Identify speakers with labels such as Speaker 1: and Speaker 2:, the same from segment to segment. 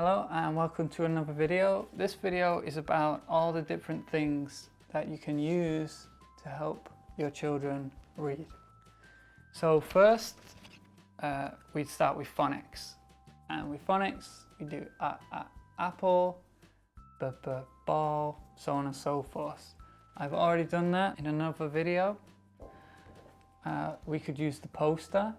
Speaker 1: Hello and welcome to another video. This video is about all the different things that you can use to help your children read. So first, we start with phonics. And with phonics, we do apple, ball, so on and so forth. I've already done that in another video. We could use the poster.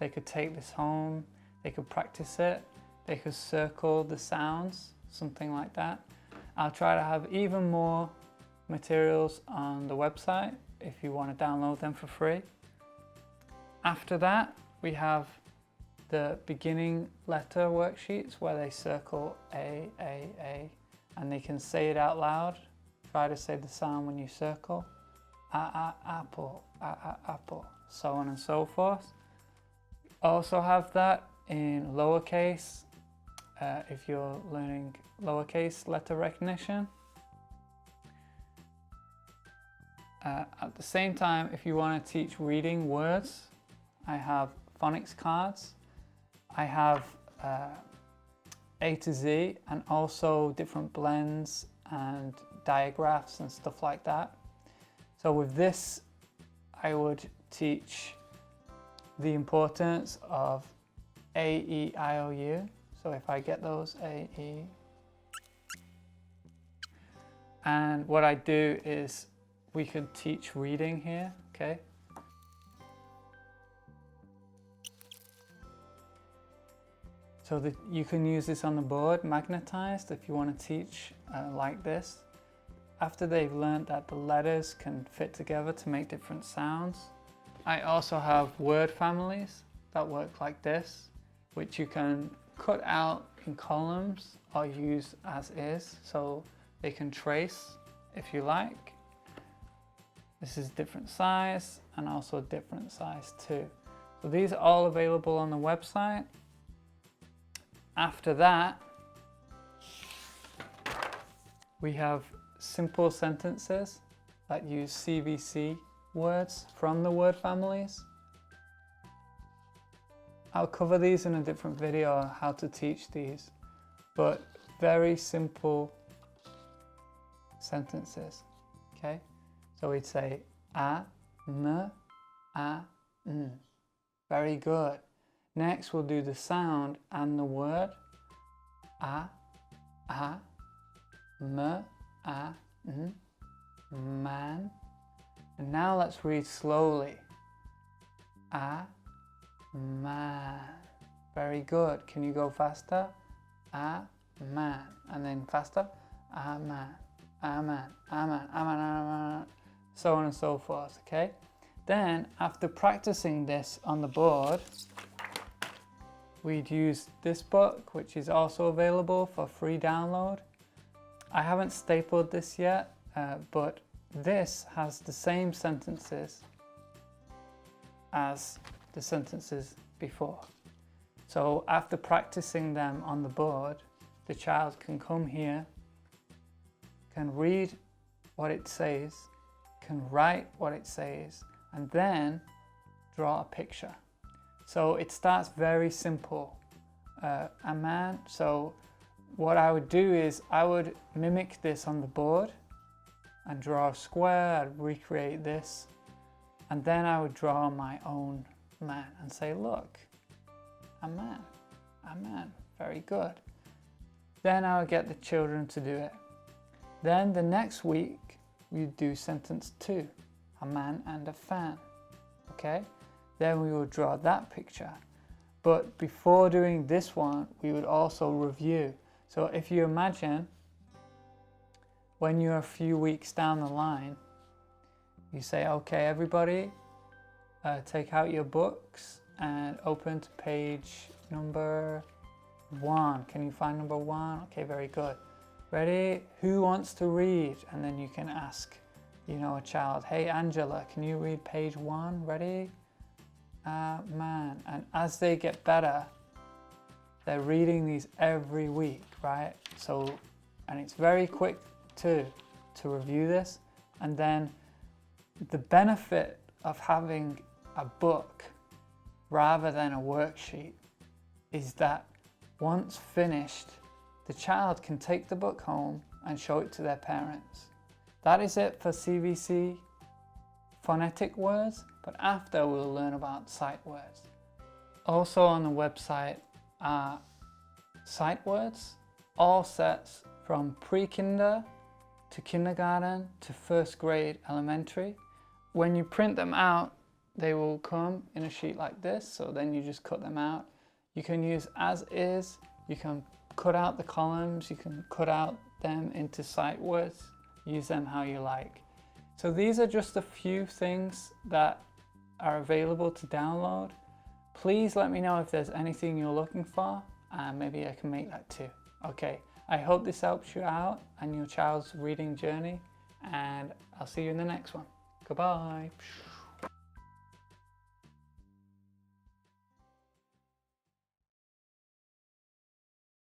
Speaker 1: They could take this home, they could practice it. They could circle the sounds, something like that. I'll try to have even more materials on the website if you want to download them for free. After that, we have the beginning letter worksheets where they circle A, and they can say it out loud. Try to say the sound when you circle. Apple, apple, so on and so forth. Also have that in lowercase. If you're learning lowercase letter recognition. At the same time, if you want to teach reading words, I have phonics cards. I have A to Z and also different blends and diagraphs and stuff like that. So with this, I would teach the importance of A, E, I, O, U. So if I get those A, E, and what I do is we could teach reading here, okay? So that you can use this on the board, magnetized, if you want to teach like this. After they've learned that the letters can fit together to make different sounds. I also have word families that work like this, which you can cut out in columns or use as is, so they can trace if you like. This is different size and also different size too. So these are all available on the website. After that, we have simple sentences that use CVC words from the word families. I'll cover these in a different video on how to teach these, but very simple sentences, okay? So we'd say a, m, a, n. Very good. Next we'll do the sound and the word. A, m, a, n, man. And now let's read slowly. A, man. Very good. Can you go faster? A man. And then faster. A man. A man. A man. A man. A man. So on and so forth. Okay. Then after practicing this on the board, we'd use this book, which is also available for free download. I haven't stapled this yet, but this has the same sentences as the sentences before. So after practicing them on the board, the child can come here, can read what it says, can write what it says, and then draw a picture. So it starts very simple. A man, so what I would do is I would mimic this on the board and draw a square, I'd recreate this, and then I would draw my own man and say, look, a man, very good. Then I would get the children to do it. Then the next week, we do sentence 2, a man and a fan, okay? Then we would draw that picture. But before doing this one, we would also review. So if you imagine, when you're a few weeks down the line, you say, okay, everybody, take out your books and open to page number 1. Can you find number 1? Okay, very good. Ready? Who wants to read? And then you can ask, you know, a child, hey, Angela, can you read page 1? Ready? Man. And as they get better, they're reading these every week, right? So, and it's very quick too to review this. And then the benefit of having a book rather than a worksheet is that once finished, the child can take the book home and show it to their parents. That is it for CVC phonetic words, but after we'll learn about sight words. Also on the website are sight words, all sets from pre-kinder to kindergarten to first grade elementary. When you print them out, they will come in a sheet like this, so then you just cut them out. You can use as is, you can cut out the columns, you can cut out them into sight words, use them how you like. So these are just a few things that are available to download. Please let me know if there's anything you're looking for, and maybe I can make that too. Okay, I hope this helps you out and your child's reading journey, and I'll see you in the next one. Goodbye.